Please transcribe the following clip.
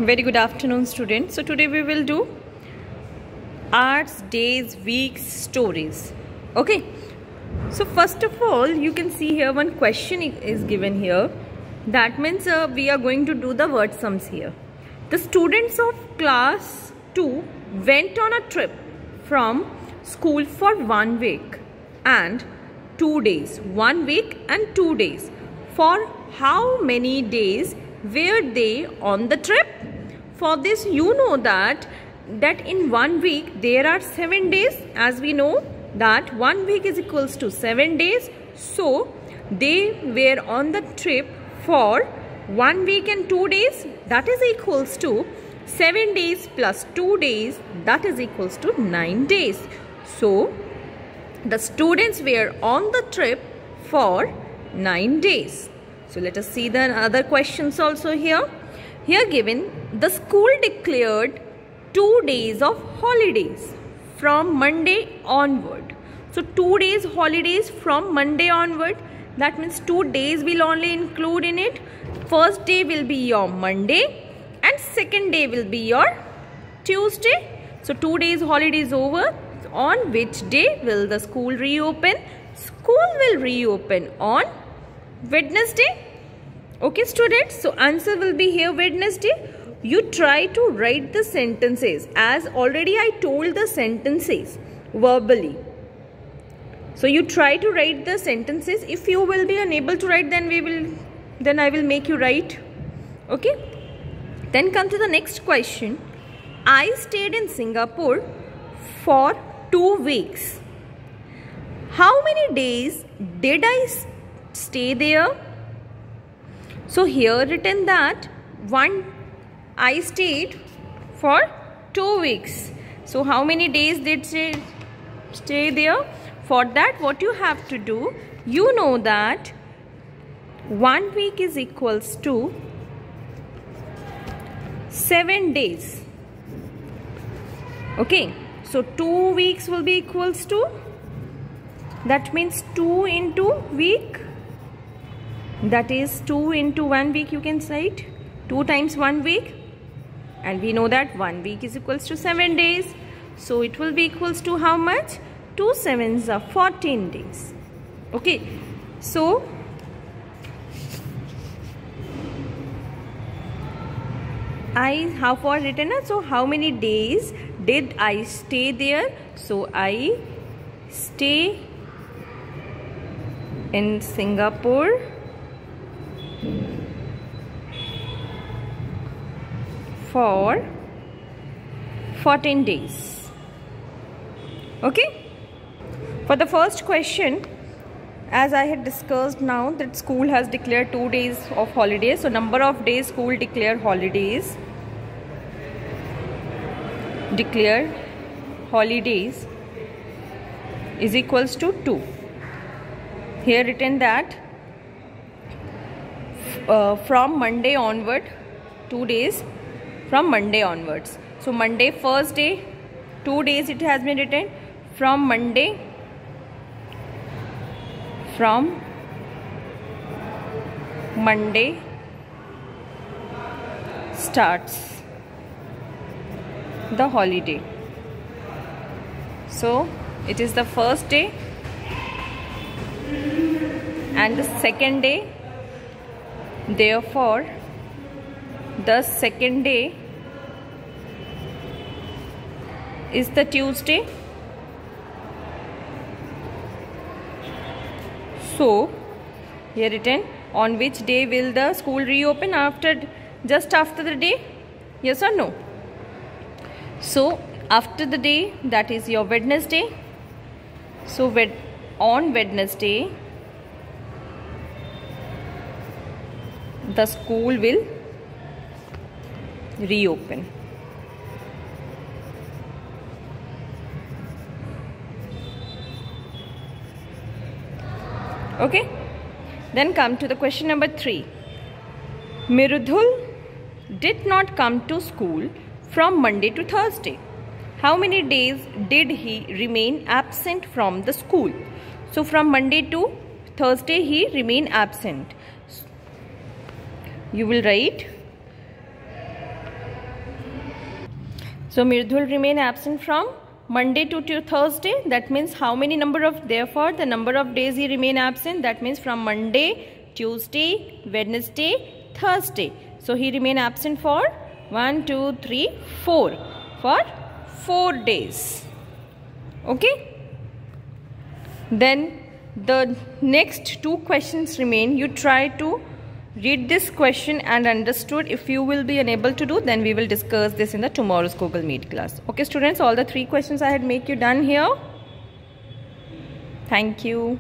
Very good afternoon, students. So today we will do arts, days, weeks, stories. Okay. So first of all, you can see here one question is given here. That means we are going to do the word sums here. The students of class 2 went on a trip from school for 1 week and 2 days. 1 week and 2 days. For how many days were they on the trip? For this, you know that in 1 week there are 7 days. As we know that 1 week is equals to 7 days. So they were on the trip for 1 week and 2 days. That is equals to 7 days plus 2 days. That is equals to 9 days. So the students were on the trip for 9 days. So let us see the other questions also here. Here given, the school declared 2 days of holidays from Monday onward. So 2 days holidays from Monday onward. That means 2 days will only include in it. First day will be your Monday and second day will be your Tuesday. So 2 days holidays over. On which day will the school reopen? School will reopen on Wednesday. Okay, students. So answer will be here Wednesday. You try to write the sentences as already I told the sentences verbally. So you try to write the sentences. If you will be unable to write, then I will make you write. Okay. Then come to the next question. I stayed in Singapore for 2 weeks. How many days did I stay there? So here written that I stayed for 2 weeks. So how many days did stay there? For that, what you have to do, you know that 1 week is equals to 7 days. Okay. So 2 weeks will be equals to, that means 2 into week. That is 2 into 1 week, you can say it. 2 times 1 week. And we know that 1 week is equals to 7 days. So it will be equals to how much? 2 sevens are 14 days. Okay. So how far written? So how many days did I stay there? So I stay in Singapore for 14 days. Okay. For the first question, as I had discussed now that school has declared 2 days of holidays. So number of days school declared holidays is equals to 2. Here written that from Monday onward, 2 days from Monday onwards. So Monday first day, 2 days it has been written from Monday starts the holiday. So it is the first day and the second day. Therefore, the second day is the Tuesday. So here written, on which day will the school reopen? Just after the day? Yes or no? So after the day, that is your Wednesday. So on Wednesday, the school will reopen. Okay. Then come to the question number 3. Mirudhul did not come to school from Monday to Thursday. How many days did he remain absent from the school? So from Monday to Thursday he remained absent. You will write So Mridul remain absent from Monday to Thursday. That means how many number of, therefore the number of days he remain absent, that means from Monday, Tuesday, Wednesday, Thursday. So he remain absent for 1, 2, 3, 4, for 4 days. Okay. Then the next 2 questions remain. You try to read this question and understood. If you will be unable to do, then we will discuss this in the tomorrow's Google Meet class. Okay students, all the 3 questions I had make you done here. Thank you.